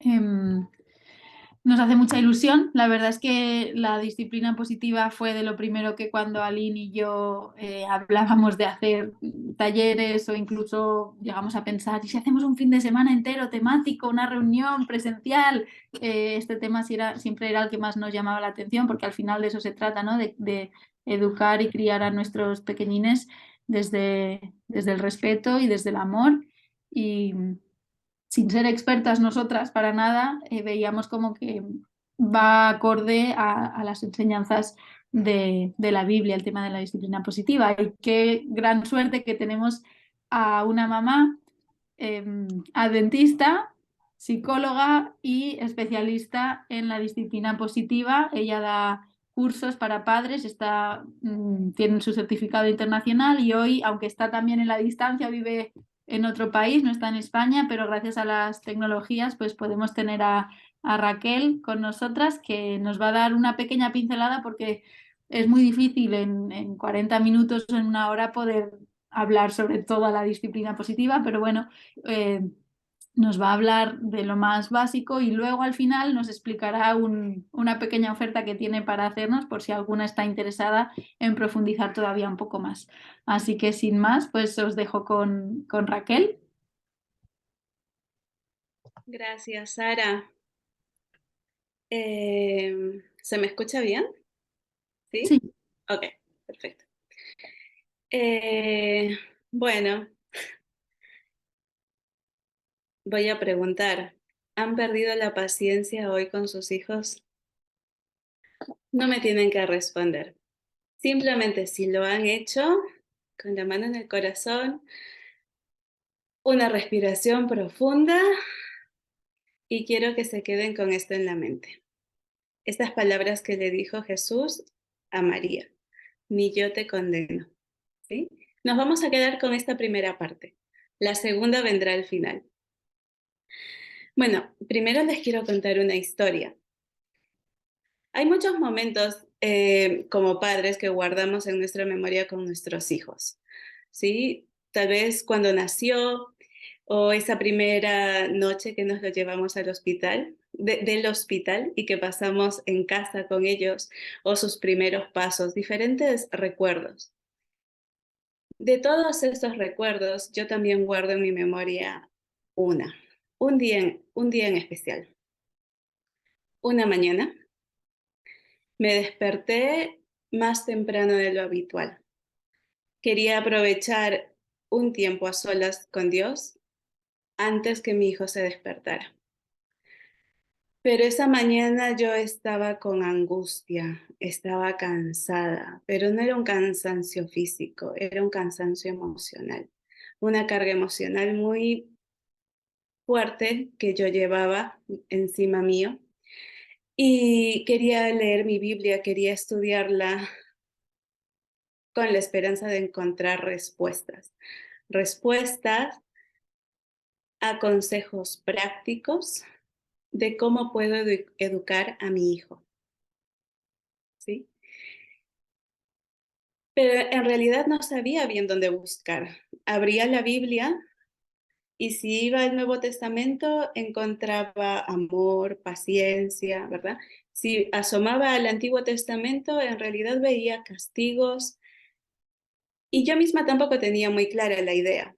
Em, Nos hace mucha ilusión. La verdad es que la disciplina positiva fue de lo primero que cuando Aline y yo hablábamos de hacer talleres o incluso llegamos a pensar, ¿y si hacemos un fin de semana entero temático, una reunión presencial? Este tema siempre era el que más nos llamaba la atención porque al final de eso se trata, ¿no? De educar y criar a nuestros pequeñines desde el respeto y desde el amor. Y sin ser expertas nosotras para nada, veíamos como que va acorde a las enseñanzas de la Biblia, el tema de la disciplina positiva. Y qué gran suerte que tenemos a una mamá adventista, psicóloga y especialista en la disciplina positiva. Ella da cursos para padres, tiene su certificado internacional y hoy, aunque está también en la distancia, vive en otro país, no está en España, pero gracias a las tecnologías pues podemos tener a Raquel con nosotras que nos va a dar una pequeña pincelada porque es muy difícil en 40 minutos o en una hora poder hablar sobre toda la disciplina positiva, pero bueno, eh, nos va a hablar de lo más básico y luego al final nos explicará una pequeña oferta que tiene para hacernos por si alguna está interesada en profundizar todavía un poco más. Así que sin más, pues os dejo con Raquel. Gracias, Sara. ¿Se me escucha bien? Sí. ¿Sí? Ok, perfecto. Eh, bueno, voy a preguntar, ¿han perdido la paciencia hoy con sus hijos? No me tienen que responder. Simplemente si lo han hecho, con la mano en el corazón, una respiración profunda y quiero que se queden con esto en la mente. Estas palabras que le dijo Jesús a María, ni yo te condeno. ¿Sí? Nos vamos a quedar con esta primera parte. La segunda vendrá al final. Bueno, primero les quiero contar una historia. Hay muchos momentos como padres que guardamos en nuestra memoria con nuestros hijos. ¿Sí? Tal vez cuando nació o esa primera noche que nos lo llevamos al hospital, del hospital y que pasamos en casa con ellos o sus primeros pasos, diferentes recuerdos. De todos estos recuerdos, yo también guardo en mi memoria una, un día en especial. Una mañana me desperté más temprano de lo habitual. Quería aprovechar un tiempo a solas con Dios antes que mi hijo se despertara. Pero esa mañana yo estaba con angustia, estaba cansada, pero no era un cansancio físico, era un cansancio emocional, una carga emocional muy fuerte que yo llevaba encima mío y quería leer mi Biblia, quería estudiarla con la esperanza de encontrar respuestas, respuestas a consejos prácticos de cómo puedo educar a mi hijo, ¿sí? Pero en realidad no sabía bien dónde buscar. Abría la Biblia y si iba al Nuevo Testamento, encontraba amor, paciencia, ¿verdad? Si asomaba al Antiguo Testamento, en realidad veía castigos y yo misma tampoco tenía muy clara la idea,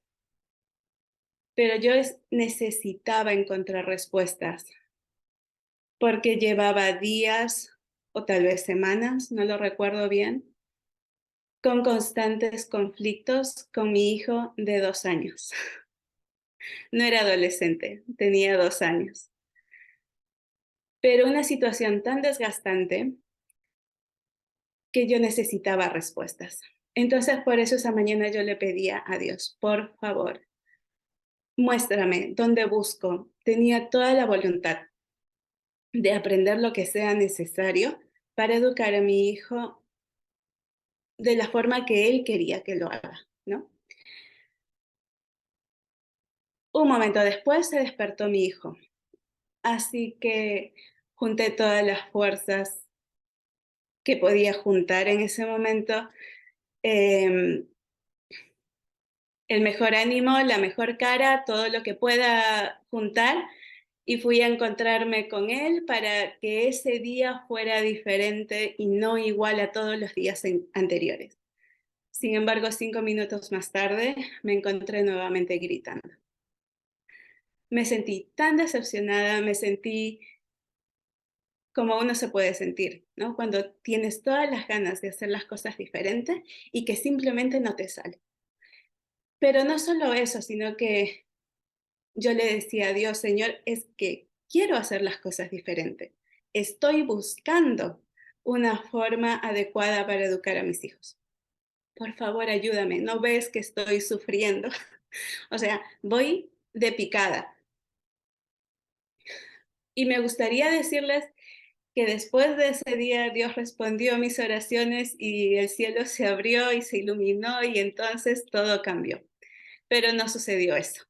pero yo necesitaba encontrar respuestas porque llevaba días o tal vez semanas, no lo recuerdo bien, con constantes conflictos con mi hijo de 2 años. No era adolescente, tenía 2 años. Pero una situación tan desgastante que yo necesitaba respuestas. Entonces, por eso esa mañana yo le pedía a Dios, por favor, muéstrame dónde busco. Tenía toda la voluntad de aprender lo que sea necesario para educar a mi hijo de la forma que él quería que lo haga, ¿no? Un momento después se despertó mi hijo, así que junté todas las fuerzas que podía juntar en ese momento, eh, el mejor ánimo, la mejor cara, todo lo que pueda juntar y fui a encontrarme con él para que ese día fuera diferente y no igual a todos los días anteriores. Sin embargo, 5 minutos más tarde me encontré nuevamente gritando. Me sentí tan decepcionada, me sentí como uno se puede sentir, ¿no? Cuando tienes todas las ganas de hacer las cosas diferentes y que simplemente no te sale. Pero no solo eso, sino que yo le decía a Dios, Señor, es que quiero hacer las cosas diferentes. Estoy buscando una forma adecuada para educar a mis hijos. Por favor, ayúdame. ¿No ves que estoy sufriendo? O sea, voy de picada. Y me gustaría decirles que después de ese día Dios respondió a mis oraciones y el cielo se abrió y se iluminó y entonces todo cambió. Pero no sucedió eso.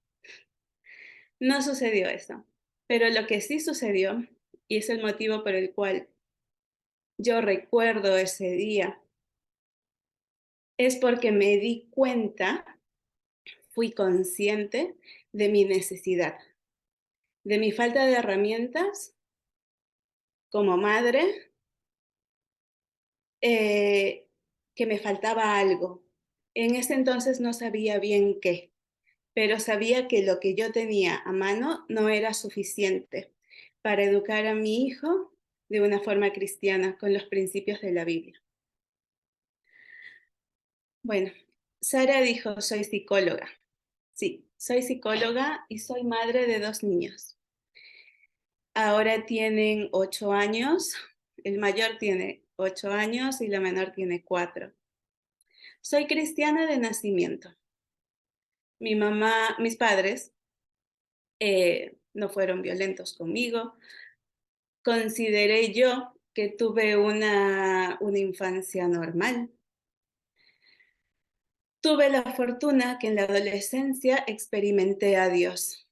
No sucedió eso. Pero lo que sí sucedió, y es el motivo por el cual yo recuerdo ese día, es porque me di cuenta, fui consciente de mi necesidad, de mi falta de herramientas como madre, que me faltaba algo. En ese entonces no sabía bien qué, pero sabía que lo que yo tenía a mano no era suficiente para educar a mi hijo de una forma cristiana, con los principios de la Biblia. Bueno, Sara dijo, soy psicóloga. Sí, soy psicóloga y soy madre de 2 niños. Ahora tienen 8 años, el mayor tiene 8 años y la menor tiene 4. Soy cristiana de nacimiento. Mis padres no fueron violentos conmigo. Consideré yo que tuve una infancia normal. Tuve la fortuna que en la adolescencia experimenté a Dios.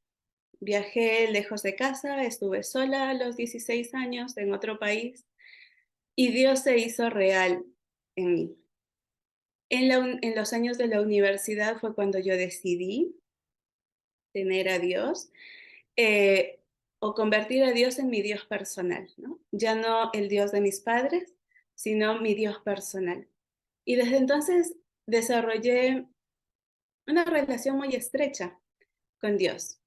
Viajé lejos de casa, estuve sola a los 16 años en otro país y Dios se hizo real en mí. En los años de la universidad fue cuando yo decidí tener a Dios eh, o convertir a Dios en mi Dios personal, ¿no? Ya no el Dios de mis padres, sino mi Dios personal. Y desde entonces desarrollé una relación muy estrecha con Dios,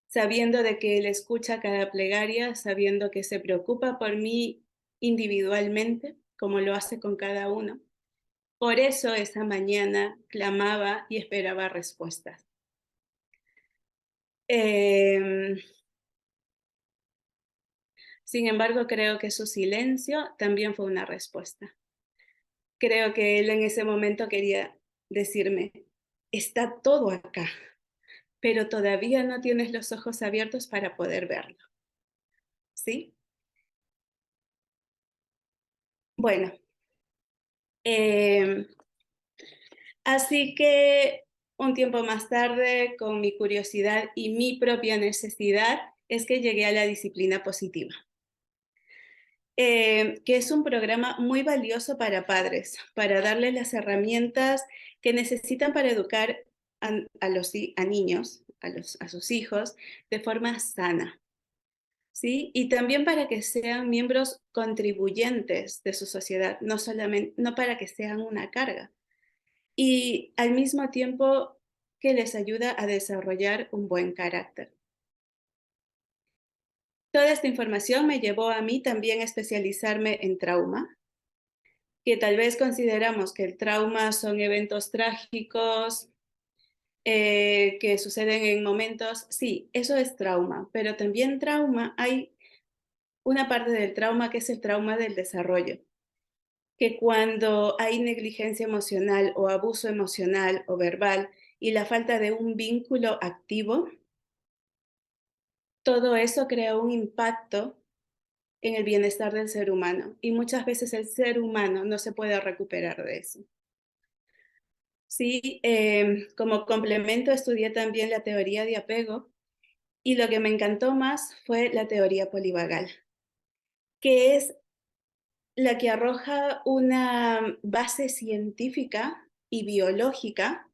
sabiendo de que Él escucha cada plegaria, sabiendo que se preocupa por mí individualmente, como lo hace con cada uno. Por eso esa mañana clamaba y esperaba respuestas. Sin embargo, creo que su silencio también fue una respuesta. Creo que él en ese momento quería decirme, está todo acá, pero todavía no tienes los ojos abiertos para poder verlo. ¿Sí? Bueno, eh, así que un tiempo más tarde, con mi curiosidad y mi propia necesidad, es que llegué a la disciplina positiva. Que es un programa muy valioso para padres, para darles las herramientas que necesitan para educar a niños, a sus hijos, de forma sana, ¿sí? Y también para que sean miembros contribuyentes de su sociedad, no para que sean una carga. Y al mismo tiempo que les ayuda a desarrollar un buen carácter. Toda esta información me llevó a mí también a especializarme en trauma, que tal vez consideramos que el trauma son eventos trágicos que suceden en momentos, sí, eso es trauma, pero también hay una parte del trauma que es el trauma del desarrollo, que cuando hay negligencia emocional o abuso emocional o verbal y la falta de un vínculo activo, todo eso crea un impacto en el bienestar del ser humano y muchas veces el ser humano no se puede recuperar de eso. Sí, como complemento estudié también la teoría de apego y lo que me encantó más fue la teoría polivagal, que es la que arroja una base científica y biológica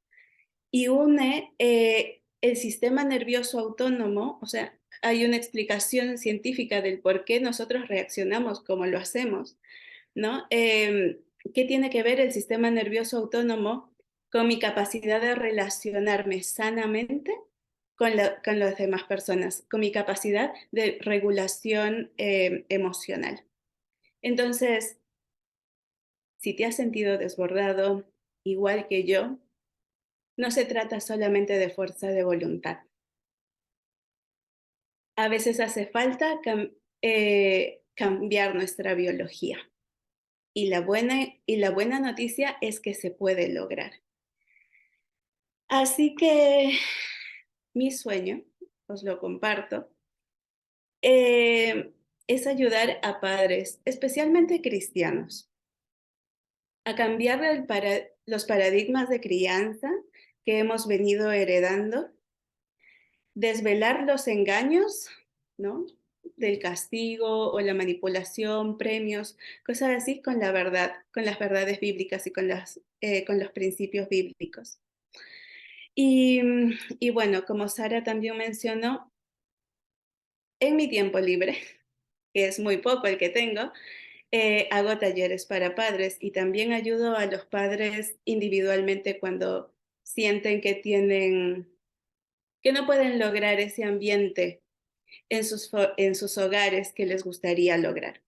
y une el sistema nervioso autónomo, o sea, hay una explicación científica del por qué nosotros reaccionamos como lo hacemos, ¿no? ¿Qué tiene que ver el sistema nervioso autónomo con mi capacidad de relacionarme sanamente con las demás personas, con mi capacidad de regulación emocional? Entonces, si te has sentido desbordado, igual que yo, no se trata solamente de fuerza de voluntad. A veces hace falta cambiar nuestra biología. Y la buena noticia es que se puede lograr. Así que mi sueño, os lo comparto, es ayudar a padres, especialmente cristianos, a cambiar los paradigmas de crianza que hemos venido heredando, desvelar los engaños, ¿no? Del castigo o la manipulación, premios, cosas así con la verdad, con las verdades bíblicas y con los principios bíblicos. Y bueno, como Sara también mencionó, en mi tiempo libre, que es muy poco el que tengo, hago talleres para padres y también ayudo a los padres individualmente cuando sienten que no pueden lograr ese ambiente en sus hogares que les gustaría lograr.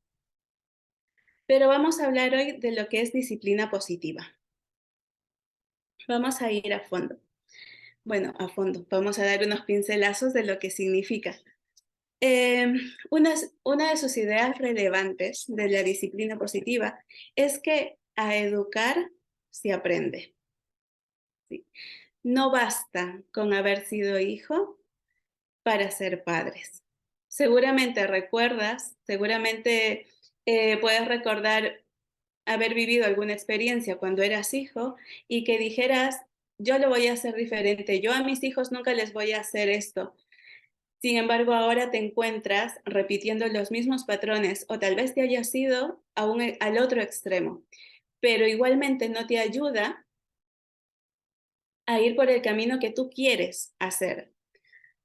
Pero vamos a hablar hoy de lo que es disciplina positiva. Vamos a ir a fondo. Bueno, a fondo. Vamos a dar unos pincelazos de lo que significa. Una de sus ideas relevantes de la disciplina positiva es que a educar se aprende. ¿Sí? No basta con haber sido hijo para ser padres. Seguramente puedes recordar haber vivido alguna experiencia cuando eras hijo y que dijeras, yo lo voy a hacer diferente, yo a mis hijos nunca les voy a hacer esto. Sin embargo, ahora te encuentras repitiendo los mismos patrones o tal vez te hayas ido al otro extremo, pero igualmente no te ayuda a ir por el camino que tú quieres hacer.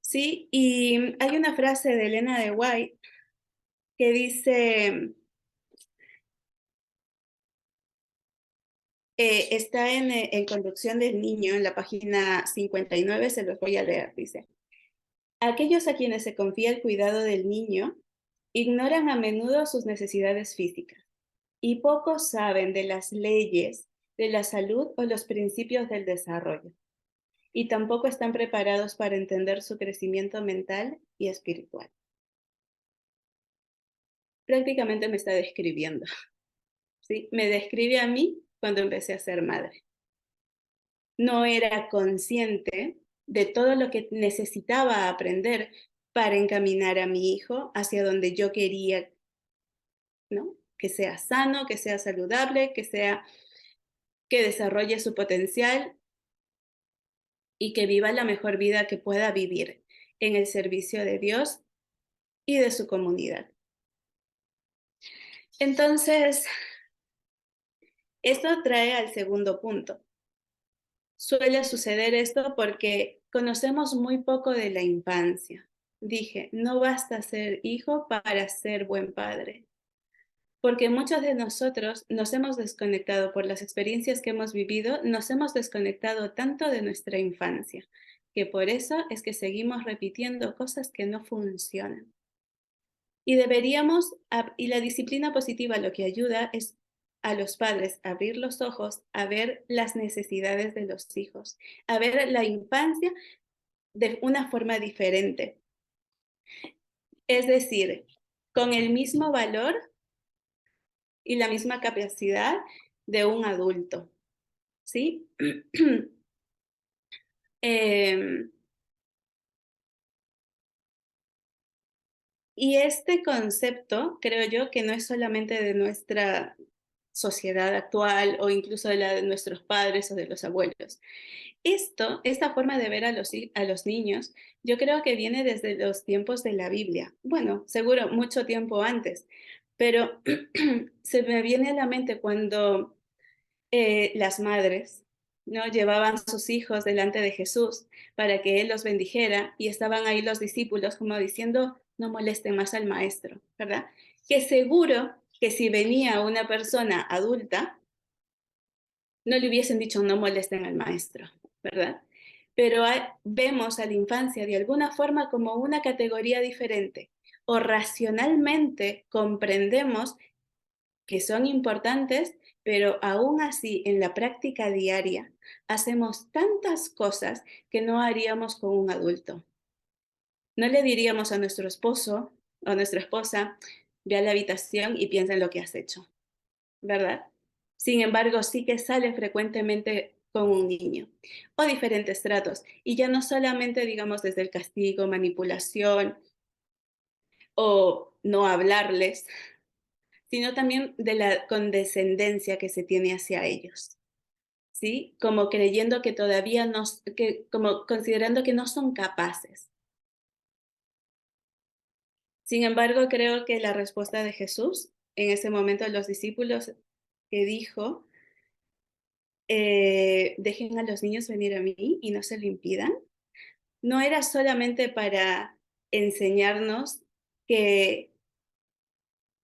¿Sí? Y hay una frase de Elena de White que dice, está en Conducción del Niño, en la página 59, se los voy a leer, dice, aquellos a quienes se confía el cuidado del niño ignoran a menudo sus necesidades físicas y pocos saben de las leyes de la salud o los principios del desarrollo, y tampoco están preparados para entender su crecimiento mental y espiritual. Prácticamente me está describiendo, ¿sí? Me describe a mí cuando empecé a ser madre. No era consciente de todo lo que necesitaba aprender para encaminar a mi hijo hacia donde yo quería, ¿no? Que sea sano, que sea saludable, que desarrolle su potencial y que viva la mejor vida que pueda vivir en el servicio de Dios y de su comunidad. Entonces, esto trae al segundo punto. Suele suceder esto porque conocemos muy poco de la infancia. Dije, no basta ser hijo para ser buen padre, porque muchos de nosotros nos hemos desconectado por las experiencias que hemos vivido, nos hemos desconectado tanto de nuestra infancia, que por eso es que seguimos repitiendo cosas que no funcionan. Y la disciplina positiva lo que ayuda es a los padres a abrir los ojos, a ver las necesidades de los hijos, a ver la infancia de una forma diferente. Es decir, con el mismo valor y la misma capacidad de un adulto, ¿sí? Y este concepto, creo yo, que no es solamente de nuestra sociedad actual o incluso de la de nuestros padres o de los abuelos. Esta forma de ver a los niños, yo creo que viene desde los tiempos de la Biblia. Bueno, seguro mucho tiempo antes, pero se me viene a la mente cuando las madres ¿no? Llevaban sus hijos delante de Jesús para que Él los bendijera y estaban ahí los discípulos como diciendo, no molesten más al maestro, ¿verdad? Que seguro que si venía una persona adulta, no le hubiesen dicho no molesten al maestro, ¿verdad? Pero vemos a la infancia de alguna forma como una categoría diferente o racionalmente comprendemos que son importantes, pero aún así en la práctica diaria hacemos tantas cosas que no haríamos con un adulto. No le diríamos a nuestro esposo o a nuestra esposa, ve a la habitación y piensa en lo que has hecho, ¿verdad? Sin embargo, sí que sale frecuentemente con un niño o diferentes tratos. Y ya no solamente, digamos, desde el castigo, manipulación o no hablarles, sino también de la condescendencia que se tiene hacia ellos, ¿sí? Como creyendo que todavía no, como considerando que no son capaces. Sin embargo, creo que la respuesta de Jesús en ese momento a los discípulos que dijo, dejen a los niños venir a mí y no se lo impidan, no era solamente para enseñarnos que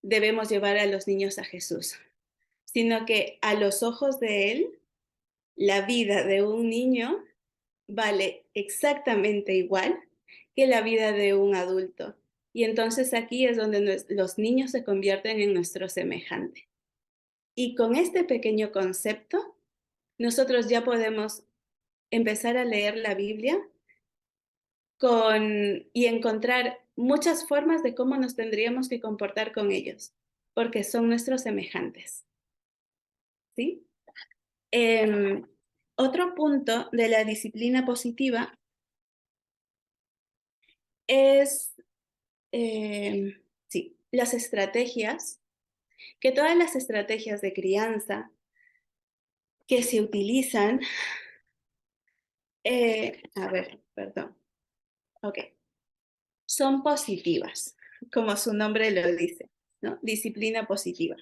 debemos llevar a los niños a Jesús, sino que a los ojos de Él, la vida de un niño vale exactamente igual que la vida de un adulto. Y entonces aquí es donde los niños se convierten en nuestro semejante. Y con este pequeño concepto, nosotros ya podemos empezar a leer la Biblia y encontrar muchas formas de cómo nos tendríamos que comportar con ellos, porque son nuestros semejantes. ¿Sí? Em, Otro punto de la disciplina positiva es, sí, las estrategias, que todas las estrategias de crianza que se utilizan, a ver, perdón, ok, son positivas, como su nombre lo dice, ¿no? Disciplina positiva.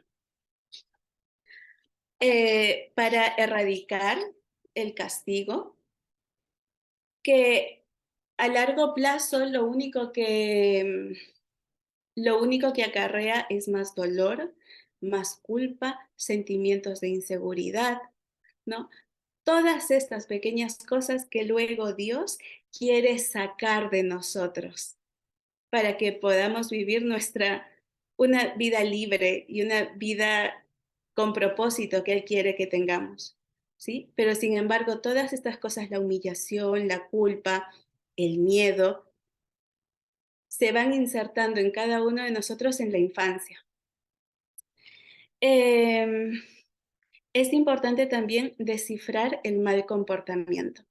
Para erradicar el castigo, que a largo plazo lo único que acarrea es más dolor, más culpa, sentimientos de inseguridad, ¿no? Todas estas pequeñas cosas que luego Dios quiere sacar de nosotros para que podamos vivir una vida libre y una vida con propósito que Él quiere que tengamos, ¿sí? Pero sin embargo, todas estas cosas, la humillación, la culpa, el miedo, se van insertando en cada uno de nosotros en la infancia. Em, es importante también descifrar el mal comportamiento.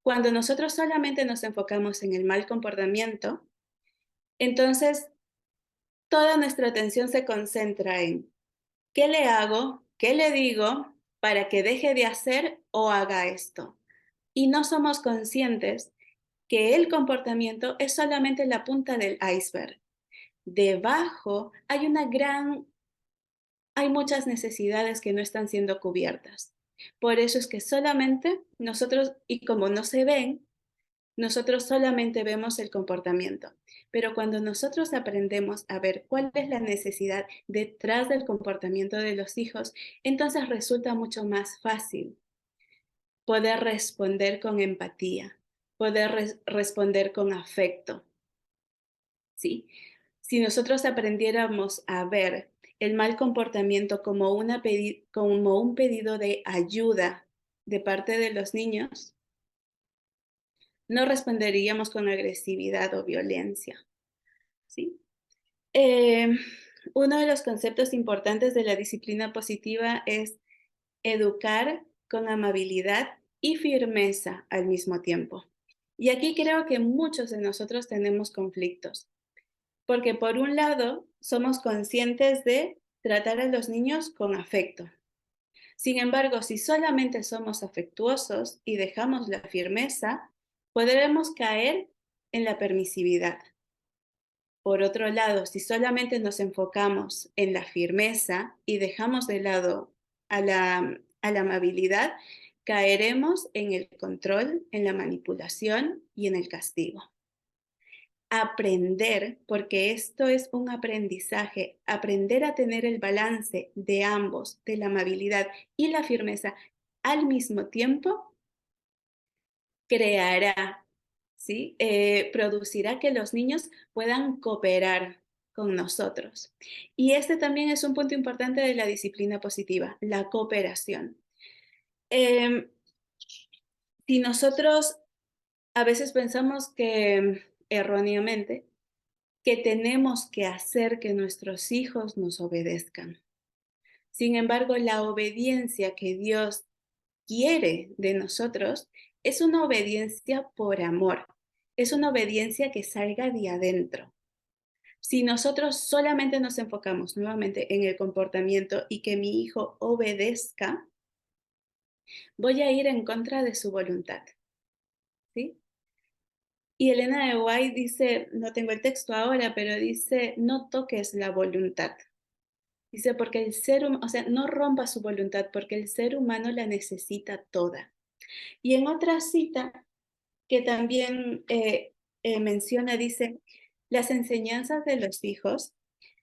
Cuando nosotros solamente nos enfocamos en el mal comportamiento, entonces toda nuestra atención se concentra en ¿qué le hago? ¿Qué le digo para que deje de hacer o haga esto? Y no somos conscientes que el comportamiento es solamente la punta del iceberg. Debajo hay muchas necesidades que no están siendo cubiertas. Por eso es que solamente nosotros, y como no se ven, nosotros solamente vemos el comportamiento. Pero cuando nosotros aprendemos a ver cuál es la necesidad detrás del comportamiento de los hijos, entonces resulta mucho más fácil poder responder con empatía, poder responder con afecto, ¿sí? Si nosotros aprendiéramos a ver el mal comportamiento como como un pedido de ayuda de parte de los niños, no responderíamos con agresividad o violencia, ¿sí? Eh, Uno de los conceptos importantes de la disciplina positiva es educar con amabilidad y firmeza al mismo tiempo. Y aquí creo que muchos de nosotros tenemos conflictos, porque por un lado somos conscientes de tratar a los niños con afecto. Sin embargo, si solamente somos afectuosos y dejamos la firmeza, podremos caer en la permisividad. Por otro lado, si solamente nos enfocamos en la firmeza y dejamos de lado a la amabilidad, caeremos en el control, en la manipulación y en el castigo. Aprender, porque esto es un aprendizaje, aprender a tener el balance de ambos, de la amabilidad y la firmeza al mismo tiempo, creará, ¿sí? Producirá que los niños puedan cooperar con nosotros. Y este también es un punto importante de la disciplina positiva, la cooperación. Em, si nosotros a veces pensamos que erróneamente que tenemos que hacer que nuestros hijos nos obedezcan. Sin embargo, la obediencia que Dios quiere de nosotros es una obediencia por amor, es una obediencia que salga de adentro. Si nosotros solamente nos enfocamos nuevamente en el comportamiento y que mi hijo obedezca, voy a ir en contra de su voluntad, ¿sí? Y Elena de White dice, no tengo el texto ahora, pero dice, no toques la voluntad. Dice, porque el ser humano, o sea, no rompa su voluntad, porque el ser humano la necesita toda. Y en otra cita que también menciona, dice, las enseñanzas de los hijos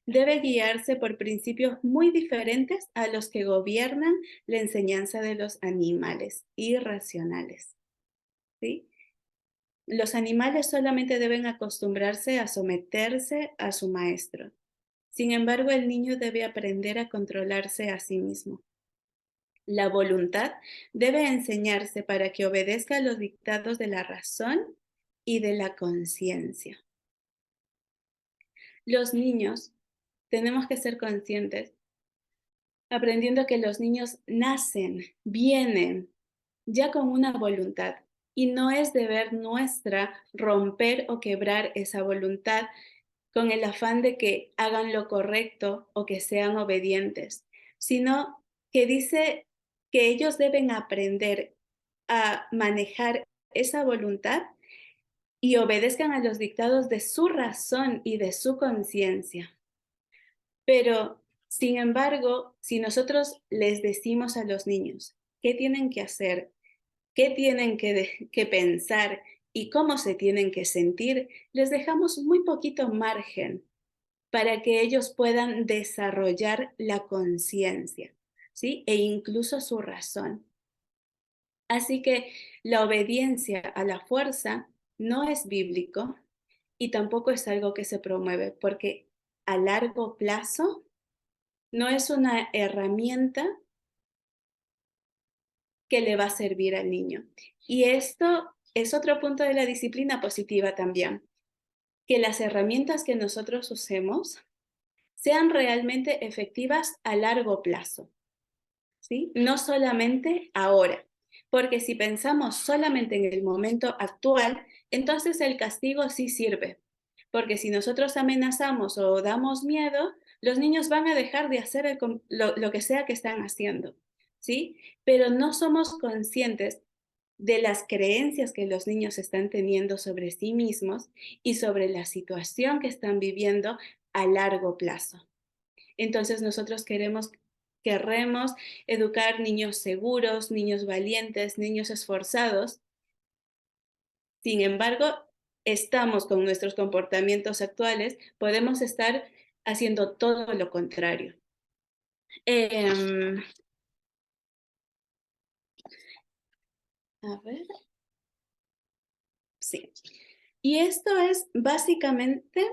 debe guiarse por principios muy diferentes a los que gobiernan la enseñanza de los animales irracionales. ¿Sí? Los animales solamente deben acostumbrarse a someterse a su maestro. Sin embargo, el niño debe aprender a controlarse a sí mismo. La voluntad debe enseñarse para que obedezca a los dictados de la razón y de la conciencia. Los niños tenemos que ser conscientes, aprendiendo que los niños nacen, vienen ya con una voluntad y no es deber nuestra romper o quebrar esa voluntad con el afán de que hagan lo correcto o que sean obedientes, sino que dice que ellos deben aprender a manejar esa voluntad y obedezcan a los dictados de su razón y de su conciencia. Pero, sin embargo, si nosotros les decimos a los niños qué tienen que hacer, qué tienen que pensar y cómo se tienen que sentir, les dejamos muy poquito margen para que ellos puedan desarrollar la conciencia, ¿sí? E incluso su razón. Así que la obediencia a la fuerza no es bíblico y tampoco es algo que se promueve, porque a largo plazo no es una herramienta que le va a servir al niño. Y esto es otro punto de la disciplina positiva también, que las herramientas que nosotros usemos sean realmente efectivas a largo plazo, ¿sí? No solamente ahora, porque si pensamos solamente en el momento actual, entonces el castigo sí sirve, porque si nosotros amenazamos o damos miedo, los niños van a dejar de hacer lo que sea que están haciendo, ¿sí? Pero no somos conscientes de las creencias que los niños están teniendo sobre sí mismos y sobre la situación que están viviendo a largo plazo. Entonces nosotros querremos educar niños seguros, niños valientes, niños esforzados. Sin embargo, estamos con nuestros comportamientos actuales, podemos estar haciendo todo lo contrario. A ver, sí. Y esto es básicamente,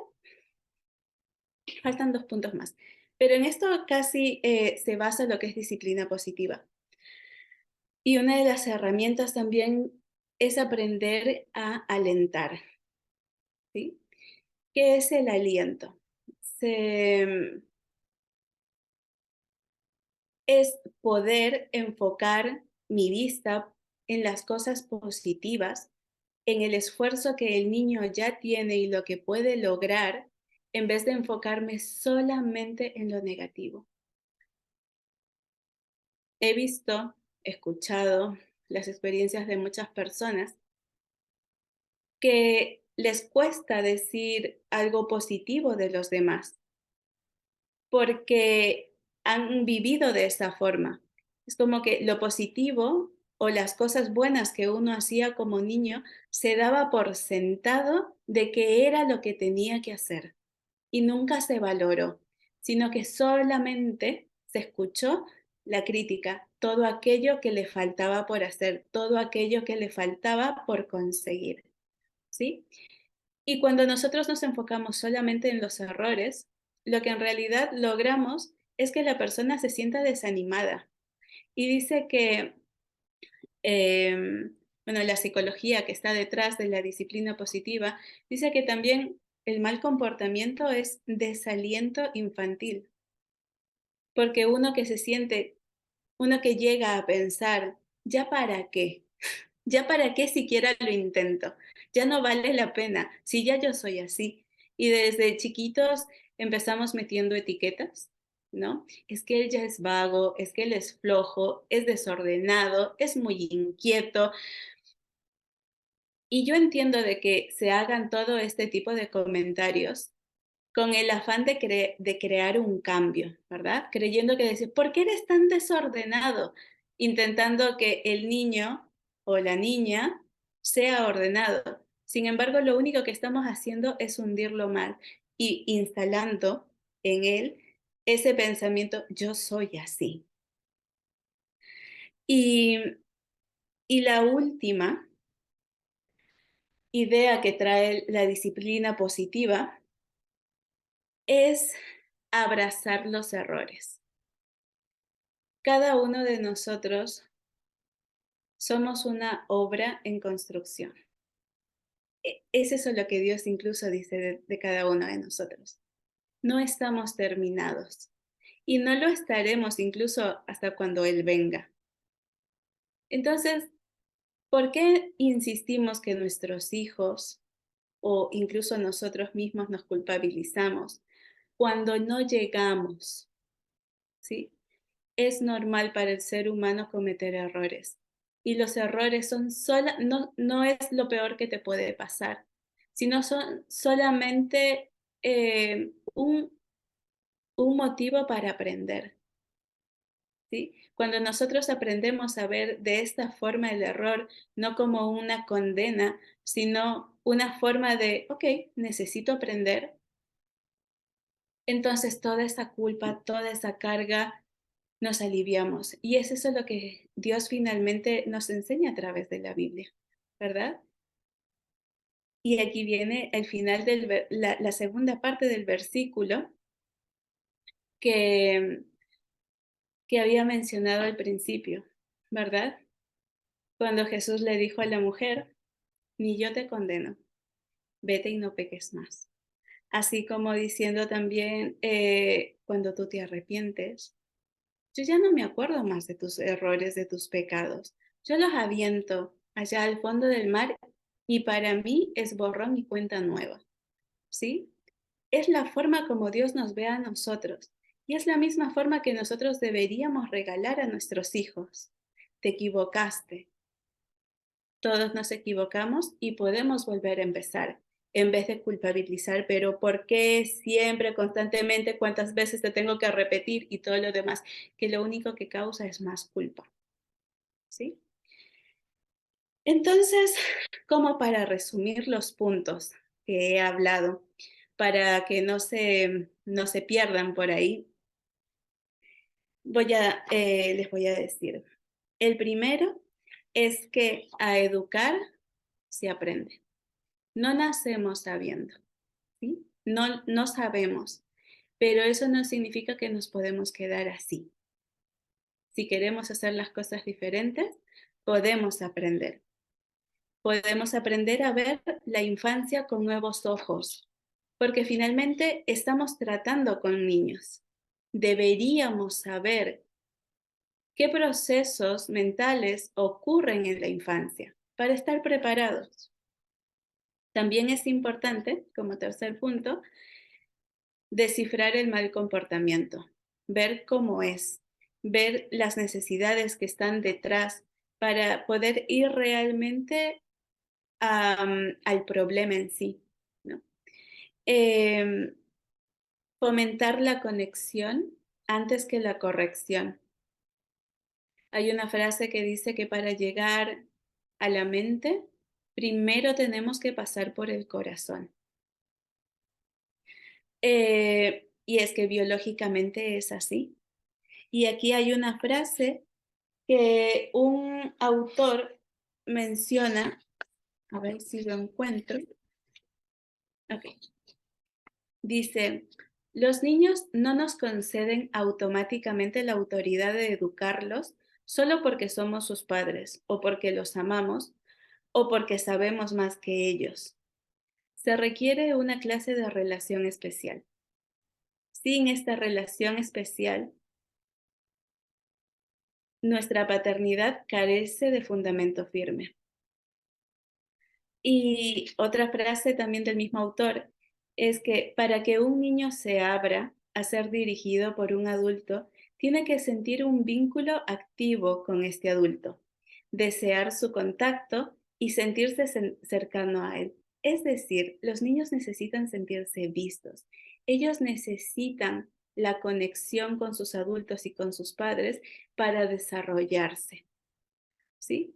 faltan 2 puntos más, pero en esto casi se basa lo que es disciplina positiva. Y una de las herramientas también es aprender a alentar, ¿sí? ¿Qué es el aliento? Es poder enfocar mi vista en las cosas positivas, en el esfuerzo que el niño ya tiene y lo que puede lograr, en vez de enfocarme solamente en lo negativo. He visto, escuchado las experiencias de muchas personas que les cuesta decir algo positivo de los demás porque han vivido de esa forma. Es como que lo positivo o las cosas buenas que uno hacía como niño, se daba por sentado de que era lo que tenía que hacer y nunca se valoró, sino que solamente se escuchó la crítica, todo aquello que le faltaba por hacer, todo aquello que le faltaba por conseguir, ¿sí? Y cuando nosotros nos enfocamos solamente en los errores, lo que en realidad logramos es que la persona se sienta desanimada y dice que bueno, la psicología que está detrás de la disciplina positiva, dice que también el mal comportamiento es desaliento infantil, porque uno que llega a pensar, ¿ya para qué? ¿Ya para qué siquiera lo intento? Ya no vale la pena, si ya yo soy así. Y desde chiquitos empezamos metiendo etiquetas, ¿no? Es que él ya es vago, es que él es flojo, es desordenado, es muy inquieto, y yo entiendo de que se hagan todo este tipo de comentarios con el afán de crear un cambio, ¿verdad? Creyendo que decir, ¿por qué eres tan desordenado? Intentando que el niño o la niña sea ordenado. Sin embargo, lo único que estamos haciendo es hundirlo mal y instalando en él ese pensamiento, yo soy así. Y, y la última idea que trae la disciplina positiva es abrazar los errores. Cada uno de nosotros somos una obra en construcción. Es eso lo que Dios incluso dice de cada uno de nosotros. No estamos terminados y no lo estaremos incluso hasta cuando Él venga. Entonces, ¿por qué insistimos que nuestros hijos o incluso nosotros mismos nos culpabilizamos cuando no llegamos? ¿Sí? Es normal para el ser humano cometer errores. Y los errores no es lo peor que te puede pasar, sino son solamente un motivo para aprender. ¿Sí? Cuando nosotros aprendemos a ver de esta forma el error, no como una condena, sino una forma de, ok, necesito aprender, entonces toda esa culpa, toda esa carga nos aliviamos. Y es eso lo que Dios finalmente nos enseña a través de la Biblia, ¿verdad? Y aquí viene el final la segunda parte del versículo que, que había mencionado al principio, ¿verdad? Cuando Jesús le dijo a la mujer, ni yo te condeno, vete y no peques más. Así como diciendo también, cuando tú te arrepientes, yo ya no me acuerdo más de tus errores, de tus pecados. Yo los aviento allá al fondo del mar y para mí es borrón y cuenta nueva. ¿Sí? Es la forma como Dios nos ve a nosotros y es la misma forma que nosotros deberíamos regalar a nuestros hijos. Te equivocaste. Todos nos equivocamos y podemos volver a empezar en vez de culpabilizar, pero ¿por qué siempre, constantemente, cuántas veces te tengo que repetir y todo lo demás? Que lo único que causa es más culpa, ¿sí? Entonces, como para resumir los puntos que he hablado, para que no se pierdan por ahí, les voy a decir. El primero es que a educar se aprende. No nacemos sabiendo, ¿sí? No sabemos, pero eso no significa que nos podemos quedar así. Si queremos hacer las cosas diferentes, podemos aprender. Podemos aprender a ver la infancia con nuevos ojos, porque finalmente estamos tratando con niños. Deberíamos saber qué procesos mentales ocurren en la infancia para estar preparados. También es importante, como tercer punto, descifrar el mal comportamiento, ver cómo es, ver las necesidades que están detrás para poder ir realmente al problema en sí, ¿no? Em, Fomentar la conexión antes que la corrección. Hay una frase que dice que para llegar a la mente, primero tenemos que pasar por el corazón. Y es que biológicamente es así. Y aquí hay una frase que un autor menciona, a ver si lo encuentro. Okay. Dice, los niños no nos conceden automáticamente la autoridad de educarlos solo porque somos sus padres o porque los amamos o porque sabemos más que ellos. Se requiere una clase de relación especial. Sin esta relación especial, nuestra paternidad carece de fundamento firme. Y otra frase también del mismo autor es que para que un niño se abra a ser dirigido por un adulto, tiene que sentir un vínculo activo con este adulto, desear su contacto y sentirse cercano a él. Es decir, los niños necesitan sentirse vistos. Ellos necesitan la conexión con sus adultos y con sus padres para desarrollarse, ¿sí?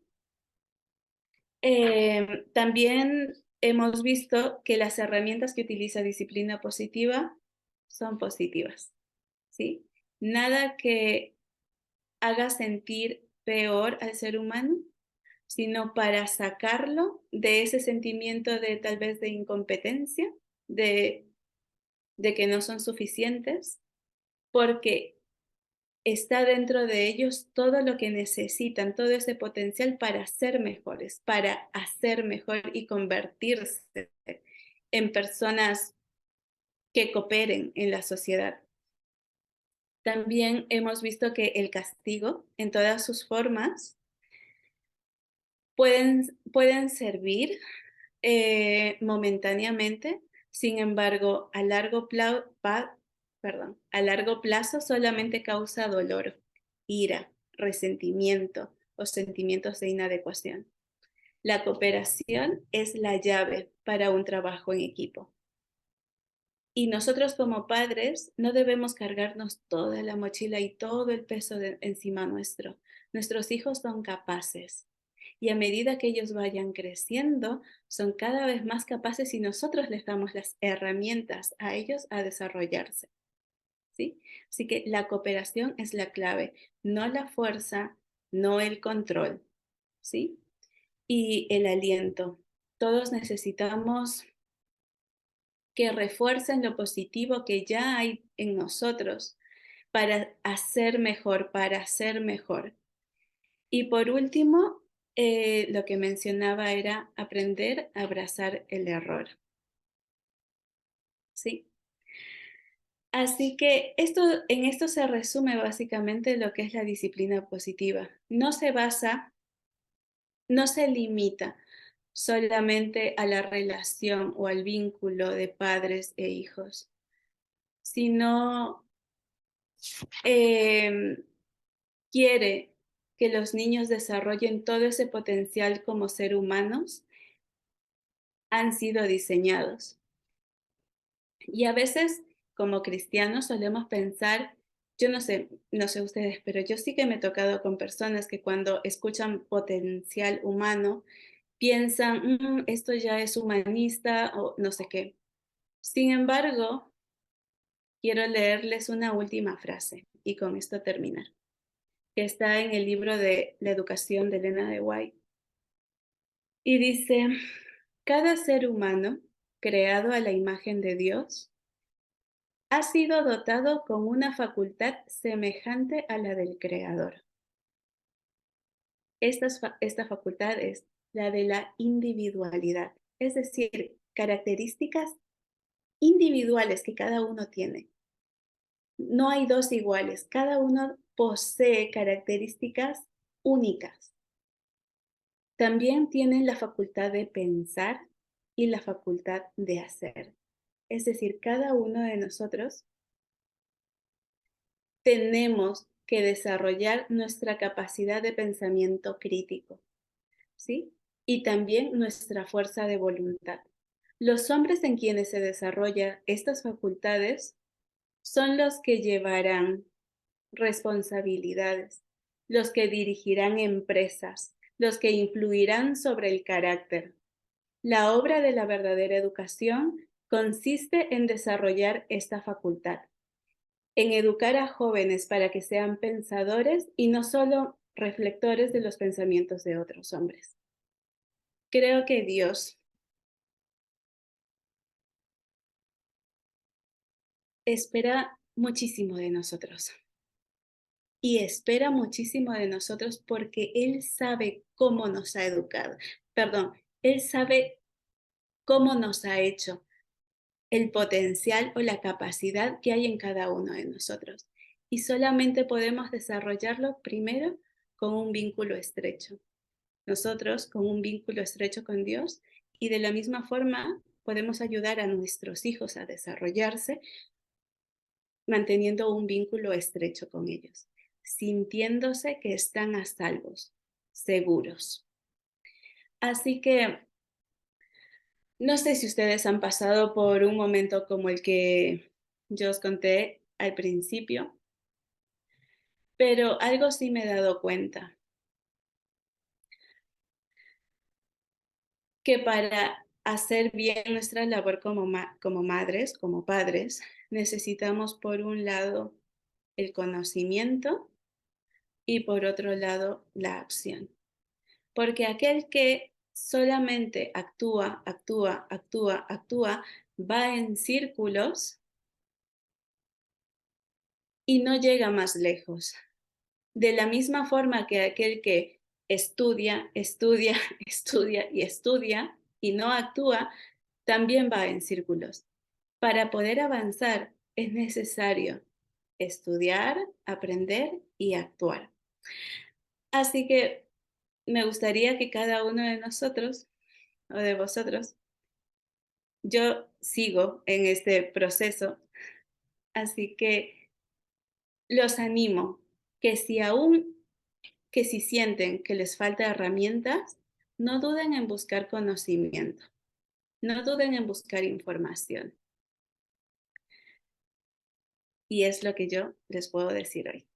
También hemos visto que las herramientas que utiliza disciplina positiva son positivas, ¿sí? Nada que haga sentir peor al ser humano, sino para sacarlo de ese sentimiento de tal vez de incompetencia, de, de que no son suficientes, porque está dentro de ellos todo lo que necesitan, todo ese potencial para ser mejores, para hacer mejor y convertirse en personas que cooperen en la sociedad. También hemos visto que el castigo, en todas sus formas, pueden servir momentáneamente, sin embargo, a largo plazo solamente causa dolor, ira, resentimiento o sentimientos de inadecuación. La cooperación es la llave para un trabajo en equipo. Y nosotros como padres no debemos cargarnos toda la mochila y todo el peso encima nuestro. Nuestros hijos son capaces. Y a medida que ellos vayan creciendo, son cada vez más capaces y nosotros les damos las herramientas a ellos a desarrollarse, ¿sí? Así que la cooperación es la clave, no la fuerza, no el control, ¿sí? Y el aliento. Todos necesitamos que refuercen lo positivo que ya hay en nosotros para hacer mejor, para hacer mejor. Y por último, lo que mencionaba era aprender a abrazar el error. ¿Sí? Así que en esto se resume básicamente lo que es la disciplina positiva. No se basa, no se limita solamente a la relación o al vínculo de padres e hijos, sino quiere que los niños desarrollen todo ese potencial como ser humanos, han sido diseñados. Y a veces, como cristianos, solemos pensar, yo no sé ustedes, pero yo sí que me he tocado con personas que cuando escuchan potencial humano, piensan, esto ya es humanista o no sé qué. Sin embargo, quiero leerles una última frase y con esto terminar, que está en el libro de La educación de Elena de White. Y dice, cada ser humano creado a la imagen de Dios ha sido dotado con una facultad semejante a la del Creador. Esta facultad es la de la individualidad, es decir, características individuales que cada uno tiene. No hay dos iguales, cada uno posee características únicas. También tienen la facultad de pensar y la facultad de hacer. Es decir, cada uno de nosotros tenemos que desarrollar nuestra capacidad de pensamiento crítico, ¿sí? Y también nuestra fuerza de voluntad. Los hombres en quienes se desarrollan estas facultades son los que llevarán responsabilidades, los que dirigirán empresas, los que influirán sobre el carácter. La obra de la verdadera educación consiste en desarrollar esta facultad, en educar a jóvenes para que sean pensadores y no solo reflectores de los pensamientos de otros hombres. Creo que Dios espera muchísimo de nosotros y espera muchísimo de nosotros porque Él sabe cómo nos ha educado. Perdón, Él sabe cómo nos ha hecho, el potencial o la capacidad que hay en cada uno de nosotros. Y solamente podemos desarrollarlo primero con un vínculo estrecho. Nosotros con un vínculo estrecho con Dios y de la misma forma podemos ayudar a nuestros hijos a desarrollarse manteniendo un vínculo estrecho con ellos, sintiéndose que están a salvos, seguros. Así que no sé si ustedes han pasado por un momento como el que yo os conté al principio, pero algo sí me he dado cuenta, que para hacer bien nuestra labor como madres, como padres, necesitamos por un lado el conocimiento y por otro lado la acción. Porque aquel que solamente actúa, actúa, actúa, actúa, va en círculos y no llega más lejos. De la misma forma que aquel que estudia, estudia, estudia y estudia y no actúa, también va en círculos. Para poder avanzar es necesario estudiar, aprender y actuar. Así que me gustaría que cada uno de nosotros o de vosotros, yo sigo en este proceso, así que los animo que si sienten que les falta herramientas, no duden en buscar conocimiento, no duden en buscar información. Y es lo que yo les puedo decir hoy.